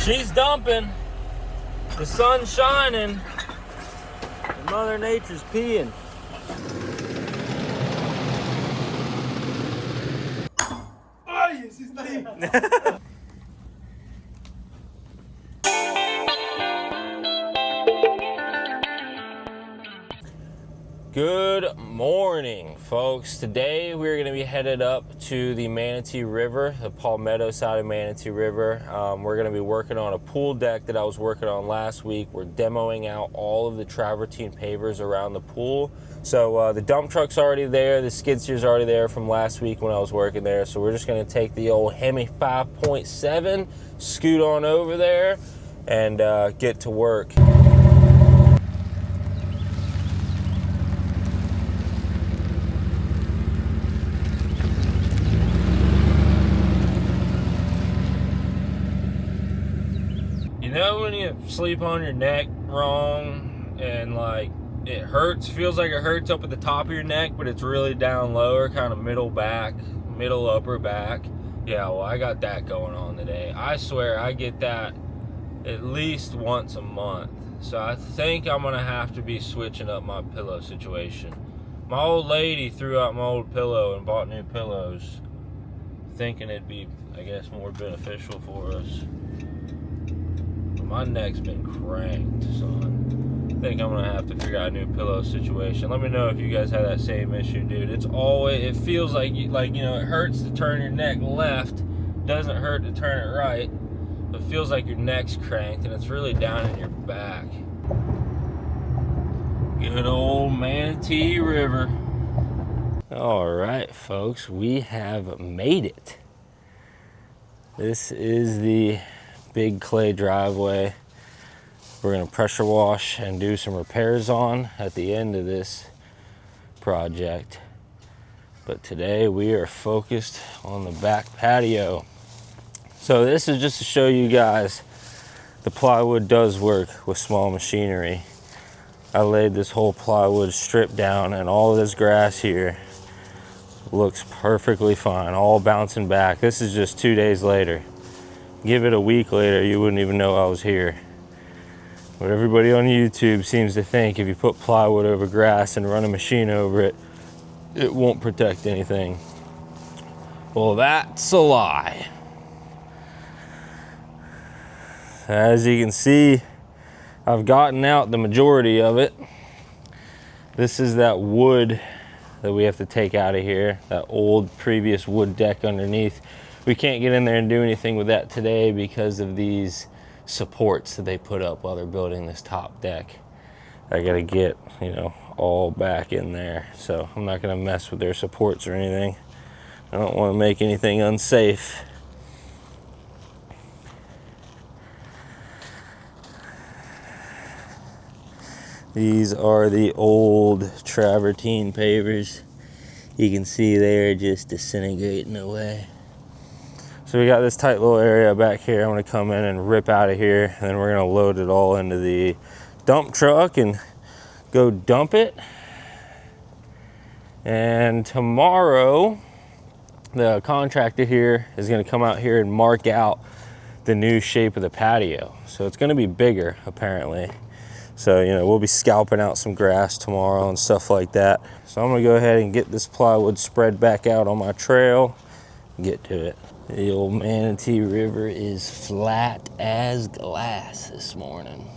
She's dumping. The sun's shining. And Mother Nature's peeing. Ay, sí está ahí. Good morning, folks. Today we're going to be headed up to the Manatee River, the Palmetto side of Manatee River. We're going to be working on a pool deck that I was working on last week. We're demoing out all of the travertine pavers around the pool. So the dump truck's already there, the skid steer's already there from last week when I was working there. So we're just going to take the old Hemi 5.7, scoot on over there, and get to work. You know when you sleep on your neck wrong and like it hurts, feels like it hurts up at the top of your neck, but it's really down lower, kind of middle back, middle upper back. Yeah, well, I got that going on today. I swear I get that at least once a month. So I think I'm gonna have to be switching up my pillow situation. My old lady threw out my old pillow and bought new pillows, thinking it'd be, I guess, more beneficial for us. My neck's been cranked, son. I think I'm gonna have to figure out a new pillow situation. Let me know if you guys have that same issue, dude. It's always, it feels like you know, it hurts to turn your neck left, doesn't hurt to turn it right. It feels like your neck's cranked and it's really down in your back. Good old Manatee River. All right, folks, we have made it. This is the big clay driveway we're going to pressure wash and do some repairs on at the end of this project. But today we are focused on the back patio. So this is just to show you guys the plywood does work with small machinery. I laid this whole plywood strip down and all of this grass here looks perfectly fine, all bouncing back. This is just 2 days later. Give it a week later, you wouldn't even know I was here. But everybody on YouTube seems to think if you put plywood over grass and run a machine over it, it won't protect anything. Well, that's a lie. As you can see, I've gotten out the majority of it. This is that wood that we have to take out of here, that old previous wood deck underneath. We can't get in there and do anything with that today because of these supports that they put up while they're building this top deck. I gotta get, you know, all back in there. So I'm not gonna mess with their supports or anything. I don't wanna make anything unsafe. These are the old travertine pavers. You can see they're just disintegrating away. So we got this tight little area back here. I'm gonna come in and rip out of here, and then we're gonna load it all into the dump truck and go dump it. And tomorrow, the contractor here is gonna come out here and mark out the new shape of the patio. So it's gonna be bigger, apparently. So, you know, we'll be scalping out some grass tomorrow and stuff like that. So I'm gonna go ahead and get this plywood spread back out on my trail and get to it. The old Manatee River is flat as glass this morning.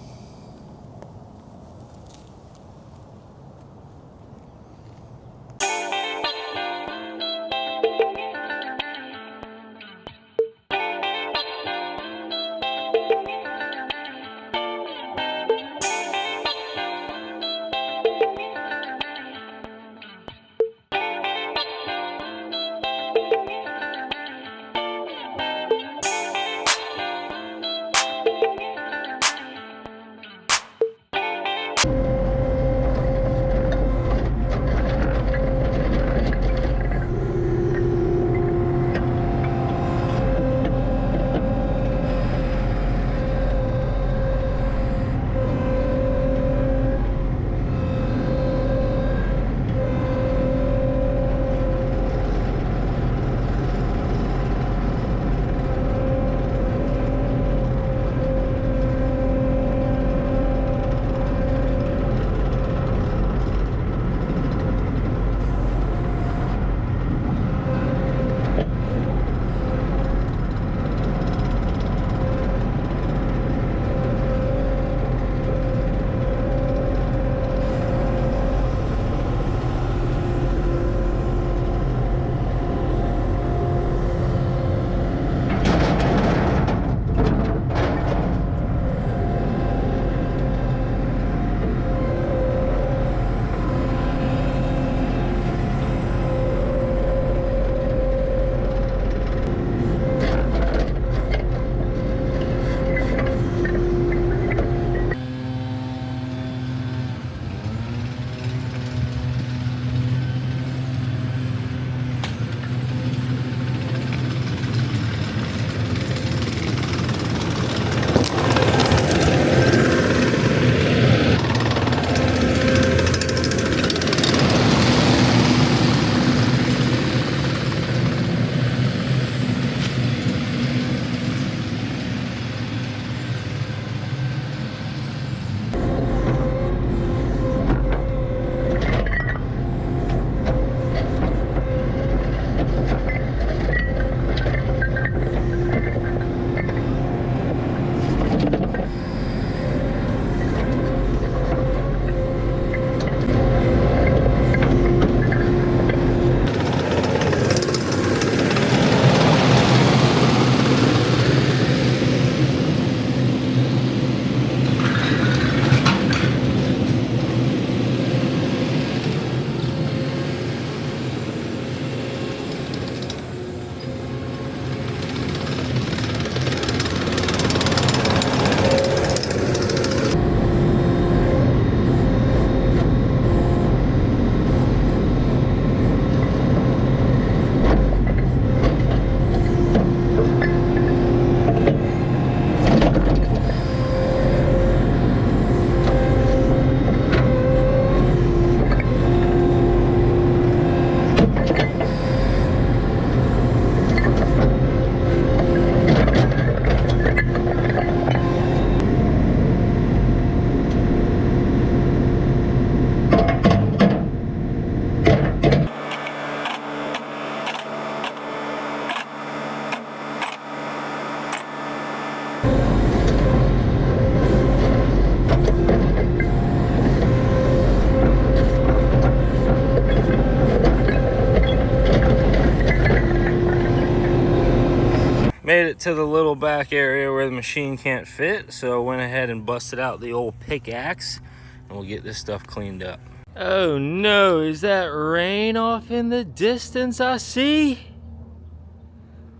Made it to the little back area where the machine can't fit, so went ahead and busted out the old pickaxe, and we'll get this stuff cleaned up. Oh no, is that rain off in the distance I see?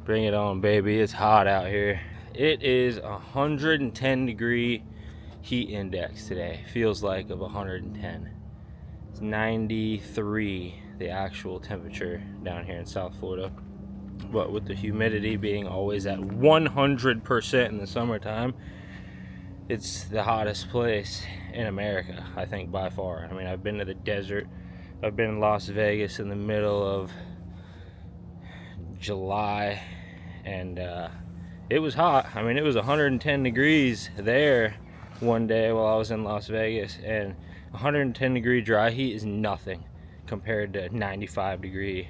Bring it on, baby. It's hot out here. It is 110 degree heat index today. Feels like of 110. It's 93, the actual temperature down here in South Florida. But with the humidity being always at 100% in the summertime, it's the hottest place in America, I think, by far. I mean, I've been to the desert. I've been in Las Vegas in the middle of July, and it was hot. I mean, it was 110 degrees there one day while I was in Las Vegas, and 110 degree dry heat is nothing compared to 95 degree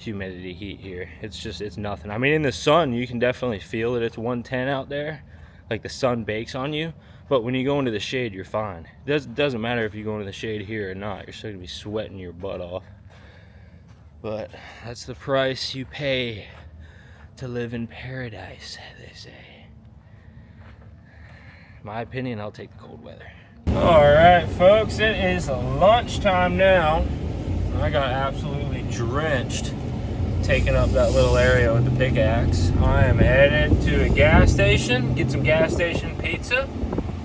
humidity heat here. It's nothing. I mean, in the sun you can definitely feel it. It's 110 out there, like the sun bakes on you, but when you go into the shade you're fine. It doesn't matter if you go into the shade here or not, you're still gonna be sweating your butt off. But that's the price you pay to live in paradise, they say. In my opinion, I'll take the cold weather. All right, folks, it is lunchtime now. I got absolutely drenched taking up that little area with the pickaxe. I am headed to a gas station, get some gas station pizza.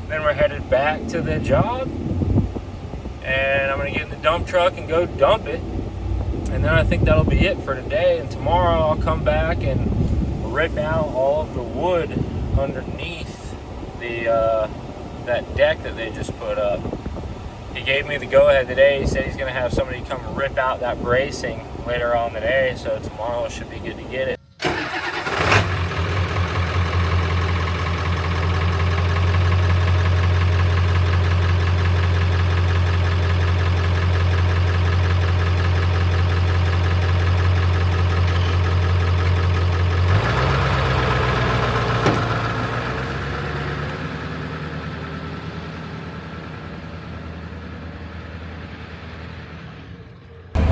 Then we're headed back to the job. And I'm gonna get in the dump truck and go dump it. And then I think that'll be it for today. And tomorrow I'll come back and rip out all of the wood underneath the that deck that they just put up. He gave me the go-ahead today. He said he's gonna have somebody come rip out that bracing later on today, so tomorrow should be good to get it.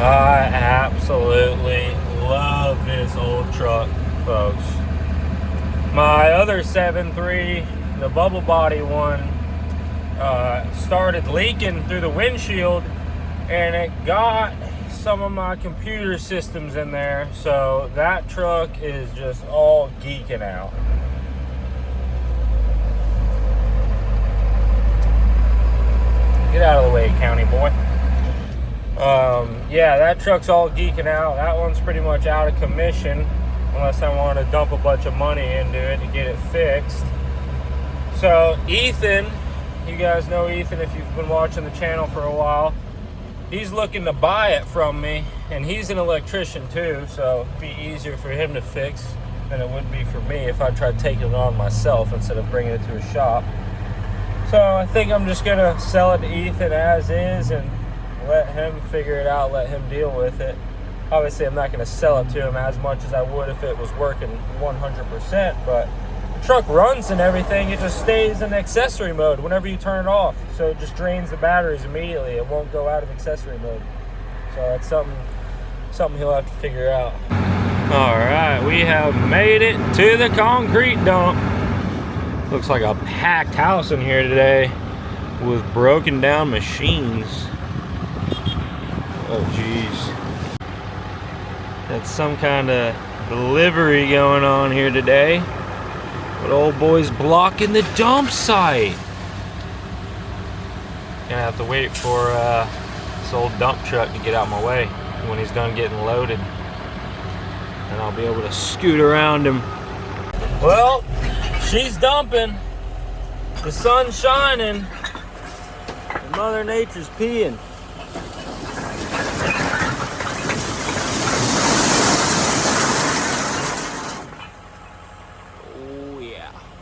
I absolutely love this old truck, folks. My other 7.3, the bubble body one, started leaking through the windshield, and it got some of my computer systems in there, so that truck is just all geeking out. Get out of the way, county boy. Yeah, that truck's all geeking out. That one's pretty much out of commission unless I want to dump a bunch of money into it to get it fixed. So Ethan, you guys know Ethan if you've been watching the channel for a while, he's looking to buy it from me, and he's an electrician too, so it'd be easier for him to fix than it would be for me if I tried taking it on myself instead of bringing it to a shop. So I think I'm just gonna sell it to Ethan as is and let him figure it out, let him deal with it. Obviously, I'm not going to sell it to him as much as I would if it was working 100%, but the truck runs and everything. It just stays in accessory mode whenever you turn it off. So it just drains the batteries immediately. It won't go out of accessory mode. So that's something he'll have to figure out. All right, we have made it to the concrete dump. Looks like a packed house in here today with broken down machines. Oh geez, that's some kind of delivery going on here today. But old boy's blocking the dump site. Gonna have to wait for this old dump truck to get out my way when he's done getting loaded, and I'll be able to scoot around him. Well, she's dumping, the sun's shining, and Mother Nature's peeing.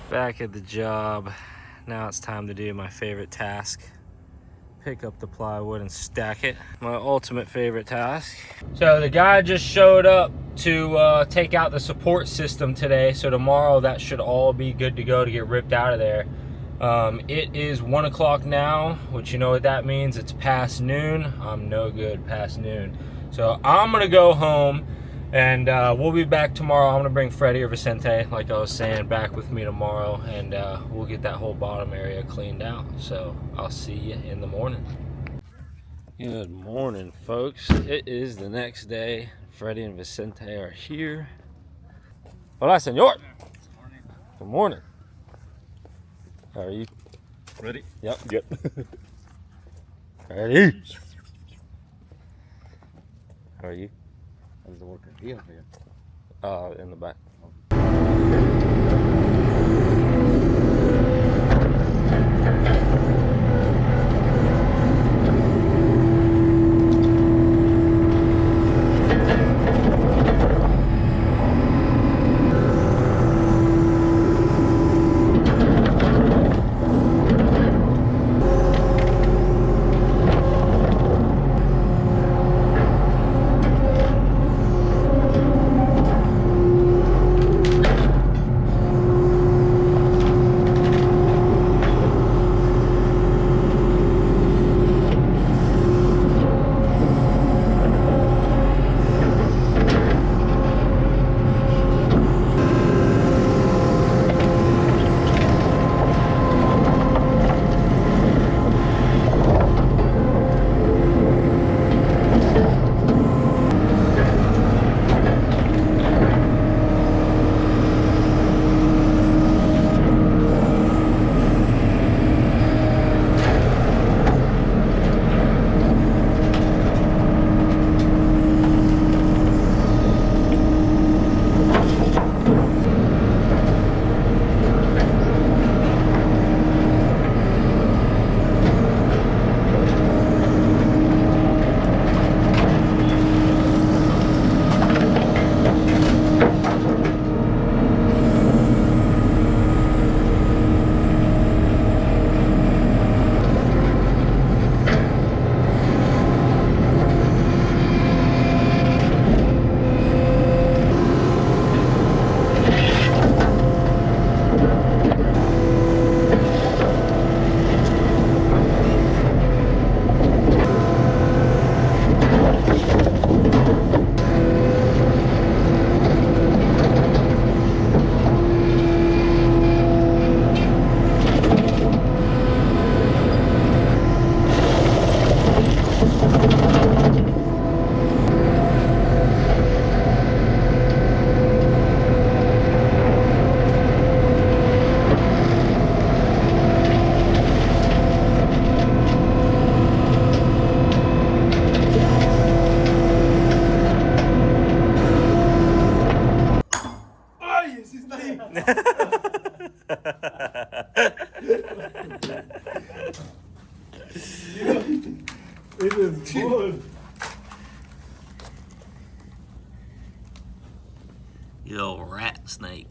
Back at the job. Now it's time to do my favorite task. Pick up the plywood and stack it. My ultimate favorite task. So the guy just showed up to take out the support system today. So tomorrow that should all be good to go to get ripped out of there. It is 1 o'clock now, which you know what that means. It's past noon. I'm no good past noon. So I'm gonna go home And we'll be back tomorrow. I'm gonna bring Freddie or Vicente, like I was saying, back with me tomorrow, and we'll get that whole bottom area cleaned out. So I'll see you in the morning. Good morning, folks. It is the next day. Freddie and Vicente are here. Hola, señor. Good morning. How are you? Ready? Yep. Yep. Ready? How are you? How's the worker? Here. In the back. ¡Ay! ¡Sí está ahí! It is good. You little rat snake.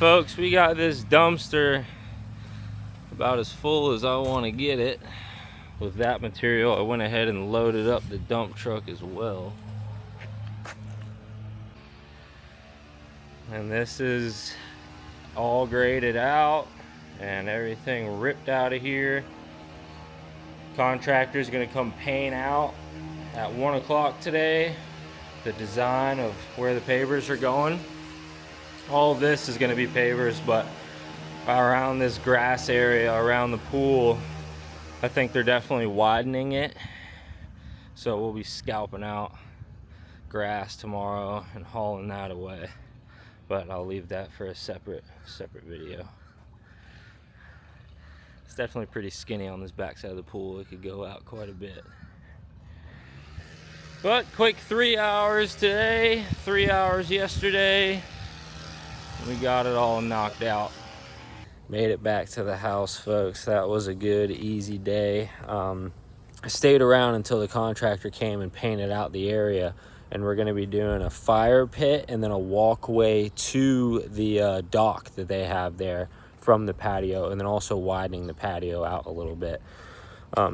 folks, we got this dumpster about as full as I want to get it. With that material, I went ahead and loaded up the dump truck as well. And this is all graded out and everything ripped out of here. Contractor's gonna come paint out at 1 o'clock today the design of where the pavers are going. All this is gonna be pavers, but around this grass area around the pool, I think they're definitely widening it. So we'll be scalping out grass tomorrow and hauling that away. But I'll leave that for a separate video. It's definitely pretty skinny on this backside of the pool. It could go out quite a bit. But quick 3 hours today, 3 hours yesterday. We got it all knocked out. Made it back to the house, folks. That was a good, easy day. I stayed around until the contractor came and painted out the area, and we're gonna be doing a fire pit and then a walkway to the dock that they have there from the patio, and then also widening the patio out a little bit.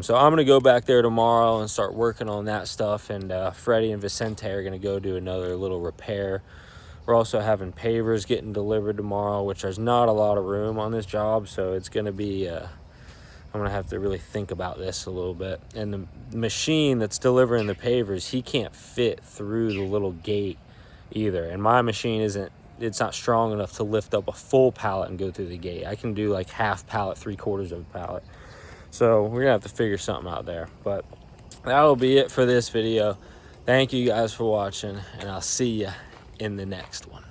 So I'm gonna go back there tomorrow and start working on that stuff, and Freddie and Vicente are gonna go do another little repair. We're also having pavers getting delivered tomorrow, which there's not a lot of room on this job, so it's gonna be I'm gonna have to really think about this a little bit. And the machine that's delivering the pavers, he can't fit through the little gate either, and my machine it's not strong enough to lift up a full pallet and go through the gate. I can do like half pallet, 3/4 of a pallet. So we're gonna have to figure something out there. But that'll be it for this video. Thank you guys for watching, and I'll see you in the next one.